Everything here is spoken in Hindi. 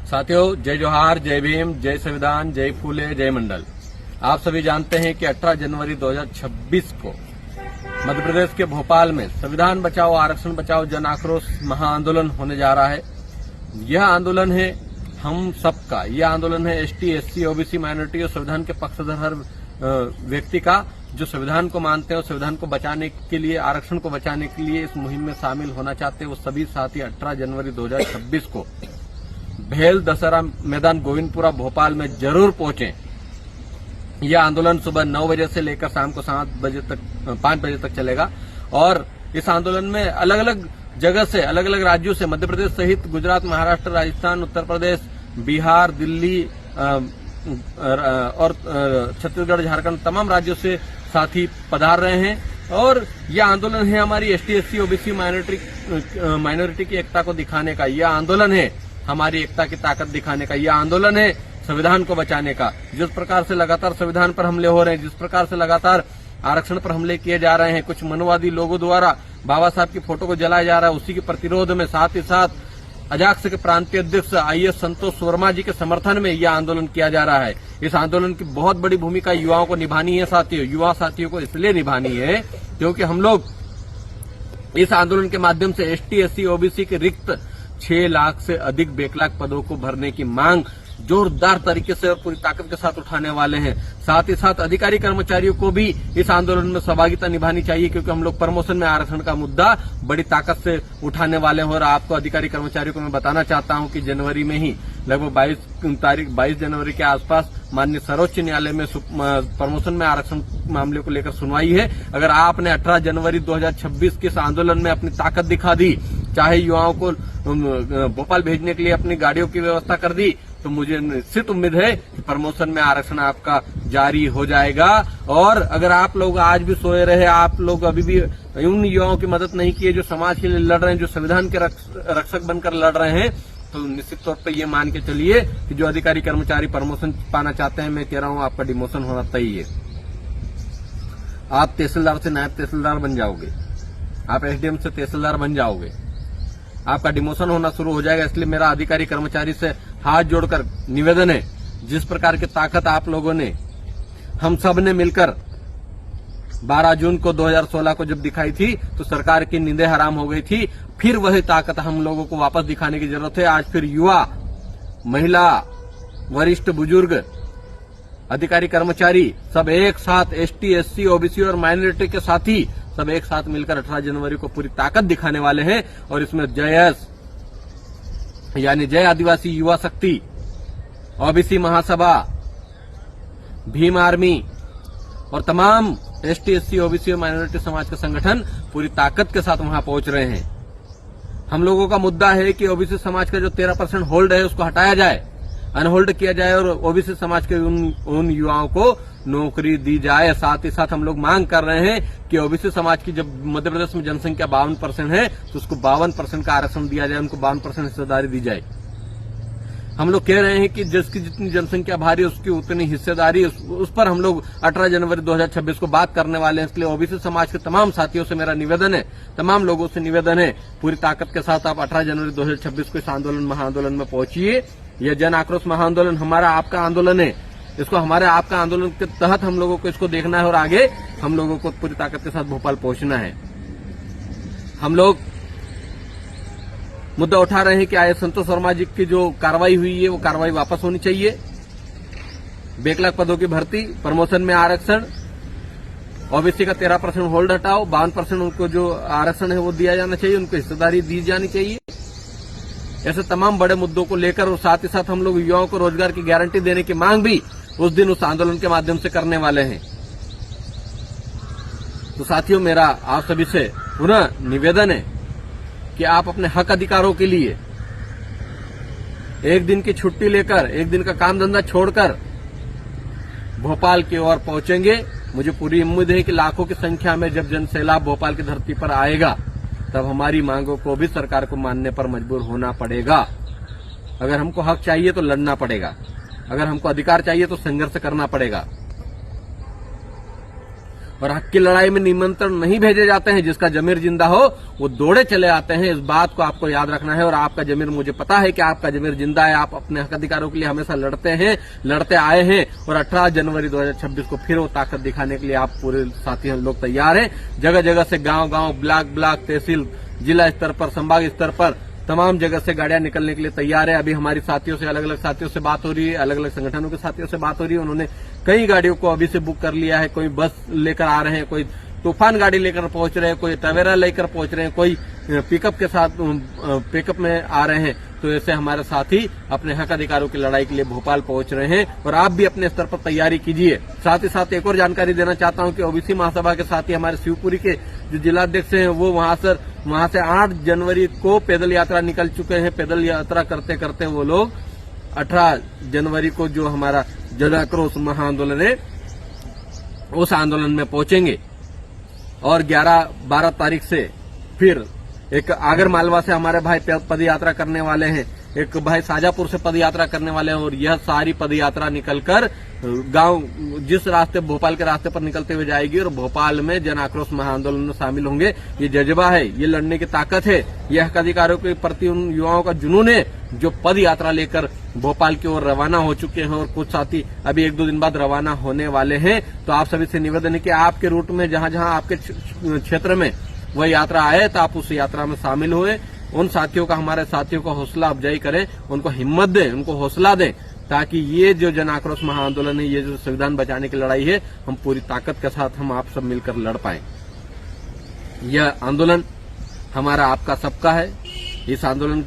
साथियों, जय जोहार, जय भीम, जय संविधान, जय फूले, जय मंडल। आप सभी जानते हैं कि 18 जनवरी 2026 को मध्य प्रदेश के भोपाल में संविधान बचाओ आरक्षण बचाओ जन आक्रोश महाआंदोलन होने जा रहा है। यह आंदोलन है हम सबका, यह आंदोलन है एसटी, एससी, ओबीसी, माइनॉरिटी और संविधान के पक्षधर हर व्यक्ति का जो संविधान को मानते हैं और संविधान को बचाने के लिए, आरक्षण को बचाने के लिए इस मुहिम में शामिल होना चाहते हैं। वो सभी साथी 18 जनवरी 2026 को भेल दशहरा मैदान गोविंदपुरा भोपाल में जरूर पहुंचे। यह आंदोलन सुबह 9 बजे से लेकर शाम को 5 बजे तक चलेगा और इस आंदोलन में अलग अलग जगह से, अलग अलग राज्यों से, मध्य प्रदेश सहित गुजरात, महाराष्ट्र, राजस्थान, उत्तर प्रदेश, बिहार, दिल्ली और छत्तीसगढ़, झारखंड, तमाम राज्यों से साथी पधार रहे हैं। और यह आंदोलन है हमारी एसटी, एससी, ओबीसी, माइनॉरिटी की एकता को दिखाने का। यह आंदोलन है हमारी एकता की ताकत दिखाने का। यह आंदोलन है संविधान को बचाने का। जिस प्रकार से लगातार संविधान पर हमले हो रहे हैं, जिस प्रकार से लगातार आरक्षण पर हमले किए जा रहे हैं, कुछ मनोवादी लोगों द्वारा बाबा साहब की फोटो को जलाया जा रहा है, उसी के प्रतिरोध में साथ ही साथ अजाक्स के प्रांतीय अध्यक्ष आईएएस संतोष वर्मा जी के समर्थन में यह आंदोलन किया जा रहा है। इस आंदोलन की बहुत बड़ी भूमिका युवाओं को निभानी है साथियों। युवा साथियों को इसलिए निभानी है क्योंकि हम लोग इस आंदोलन के माध्यम से एसटी, एससी, ओबीसी के रिक्त 6 लाख से अधिक बैकलॉग पदों को भरने की मांग जोरदार तरीके से और पूरी ताकत के साथ उठाने वाले हैं। साथ ही साथ अधिकारी कर्मचारियों को भी इस आंदोलन में सहभागिता निभानी चाहिए क्योंकि हम लोग प्रमोशन में आरक्षण का मुद्दा बड़ी ताकत से उठाने वाले हैं। और आपको अधिकारी कर्मचारियों को मैं बताना चाहता हूं कि जनवरी में ही लगभग 22 जनवरी के आसपास माननीय सर्वोच्च न्यायालय में प्रमोशन में आरक्षण मामले को लेकर सुनवाई है। अगर आपने 18 जनवरी 2026 के इस आंदोलन में अपनी ताकत दिखा दी, चाहे युवाओं को भोपाल भेजने के लिए अपनी गाड़ियों की व्यवस्था कर दी, तो मुझे निश्चित उम्मीद है कि प्रमोशन में आरक्षण आपका जारी हो जाएगा। और अगर आप लोग आज भी सोए रहे, आप लोग अभी भी उन युवाओं की मदद नहीं की है जो समाज के लिए लड़ रहे हैं, जो संविधान के रक्षक बनकर लड़ रहे हैं, तो निश्चित तौर पर ये मान के चलिए कि जो अधिकारी कर्मचारी प्रमोशन पाना चाहते हैं, मैं कह रहा हूं आपका डिमोशन होना तय है। आप तहसीलदार से नायब तहसीलदार बन जाओगे, आप एसडीएम से तहसीलदार बन जाओगे, आपका डिमोशन होना शुरू हो जाएगा। इसलिए मेरा अधिकारी कर्मचारी से हाथ जोड़कर निवेदन है, जिस प्रकार की ताकत आप लोगों ने, हम सब ने मिलकर 12 जून को 2016 को जब दिखाई थी तो सरकार की नींदें हराम हो गई थी। फिर वही ताकत हम लोगों को वापस दिखाने की जरूरत है। आज फिर युवा, महिला, वरिष्ठ, बुजुर्ग, अधिकारी कर्मचारी सब एक साथ, एसटी, एससी, ओबीसी और माइनॉरिटी के साथी सब एक साथ मिलकर 18 जनवरी को पूरी ताकत दिखाने वाले हैं। और इसमें जयस यानी जय आदिवासी युवा शक्ति, ओबीसी महासभा, भीम आर्मी और तमाम एसटी, एससी, ओबीसी और माइनॉरिटी समाज के संगठन पूरी ताकत के साथ वहां पहुंच रहे हैं। हम लोगों का मुद्दा है कि ओबीसी समाज का जो 13% होल्ड है उसको हटाया जाए, अनहोल्ड किया जाए और ओबीसी समाज के उन युवाओं को नौकरी दी जाए। साथ ही साथ हम लोग मांग कर रहे हैं कि ओबीसी समाज की जब मध्य प्रदेश में जनसंख्या 52% है तो उसको 52% का आरक्षण दिया जाए, उनको 52% हिस्सेदारी दी जाए। हम लोग कह रहे हैं कि जिसकी जितनी जनसंख्या भारी उसकी उतनी हिस्सेदारी, उस पर हम लोग 18 जनवरी 2026 को बात करने वाले हैं। इसलिए ओबीसी समाज के तमाम साथियों से मेरा निवेदन है, तमाम लोगों से निवेदन है, पूरी ताकत के साथ आप 18 जनवरी 2026 को इस आंदोलन महाआंदोलन में पहुंचिए। यह जन आक्रोश महाआंदोलन हमारा आपका आंदोलन है। इसको हमारे आपका आंदोलन के तहत हम लोगों को इसको देखना है और आगे हम लोगों को पूरी ताकत के साथ भोपाल पहुंचना है। हम लोग मुद्दा उठा रहे हैं कि आईएएस संतोष वर्मा जी की जो कार्रवाई हुई है वो कार्रवाई वापस होनी चाहिए। बैकलॉग पदों की भर्ती, प्रमोशन में आरक्षण, ओबीसी का 13% होल्ड हटाओ, 52% उनको जो आरक्षण है वो दिया जाना चाहिए, उनको हिस्सेदारी दी जानी चाहिए। ऐसे तमाम बड़े मुद्दों को लेकर और साथ ही साथ हम लोग युवाओं को रोजगार की गारंटी देने की मांग भी उस दिन उस आंदोलन के माध्यम से करने वाले हैं। तो साथियों, मेरा आप सभी से पुनः निवेदन है कि आप अपने हक अधिकारों के लिए एक दिन की छुट्टी लेकर, एक दिन का काम धंधा छोड़कर भोपाल की ओर पहुंचेंगे। मुझे पूरी उम्मीद है कि लाखों की संख्या में जब जन सैलाब भोपाल की धरती पर आएगा तब हमारी मांगों को भी सरकार को मानने पर मजबूर होना पड़ेगा। अगर हमको हक चाहिए तो लड़ना पड़ेगा, अगर हमको अधिकार चाहिए तो संघर्ष करना पड़ेगा। और हक की लड़ाई में निमंत्रण नहीं भेजे जाते हैं। जिसका जमीर जिंदा हो वो दौड़े चले आते हैं। इस बात को आपको याद रखना है। और आपका जमीर, मुझे पता है कि आपका जमीर जिंदा है। आप अपने हक अधिकारों के लिए हमेशा लड़ते हैं, लड़ते आए हैं। और 18 जनवरी 2026 को फिर वो ताकत दिखाने के लिए आप पूरे साथी हम लोग तैयार हैं। जगह जगह से, गांव गांव, ब्लॉक, तहसील, जिला स्तर पर, संभाग स्तर पर तमाम जगह से गाड़ियां निकलने के लिए तैयार है। अभी हमारी साथियों से, अलग अलग साथियों से बात हो रही है, अलग अलग संगठनों के साथियों से बात हो रही है। उन्होंने कई गाड़ियों को अभी से बुक कर लिया है। कोई बस लेकर आ रहे हैं, कोई तूफान गाड़ी लेकर पहुंच रहे हैं, कोई टवेरा लेकर पहुंच रहे हैं, कोई पिकअप के साथ पिकअप में आ रहे हैं। तो ऐसे हमारे साथी अपने हक अधिकारों की लड़ाई के लिए भोपाल पहुंच रहे हैं। और आप भी अपने स्तर पर तैयारी कीजिए। साथ ही साथ एक और जानकारी देना चाहता हूं कि ओबीसी महासभा के साथी हमारे शिवपुरी के जो जिलाध्यक्ष हैं, वो वहां से 8 जनवरी को पैदल यात्रा निकल चुके हैं। पैदल यात्रा करते करते वो लोग 18 जनवरी को जो हमारा जन आक्रोश महाआंदोलन है, उस आंदोलन में पहुंचेंगे। और 11-12 तारीख से फिर एक आगर मालवा से हमारे भाई पद यात्रा करने वाले हैं, एक भाई शाजापुर से पद यात्रा करने वाले हैं। और यह सारी पद यात्रा निकलकर गांव, जिस रास्ते, भोपाल के रास्ते पर निकलते हुए जाएगी। और भोपाल में जन आक्रोश महाआंदोलन में शामिल होंगे। ये जज्बा है, ये लड़ने की ताकत है, यह हक अधिकारों के प्रति उन युवाओं का जुनून है जो पद यात्रा लेकर भोपाल की ओर रवाना हो चुके हैं। और कुछ साथी अभी 1-2 दिन बाद रवाना होने वाले हैं। तो आप सभी से निवेदन है कि आपके रूट में, जहां जहां आपके क्षेत्र में वह यात्रा आए, तो आप उस यात्रा में शामिल हुए। उन साथियों का, हमारे साथियों को हौसला अफजाई करें, उनको हिम्मत दें, उनको हौसला दें, ताकि ये जो जन आक्रोश महाआंदोलन है, ये जो संविधान बचाने की लड़ाई है, हम पूरी ताकत के साथ हम आप सब मिलकर लड़ पाएं। यह आंदोलन हमारा, आपका, सबका है। इस आंदोलन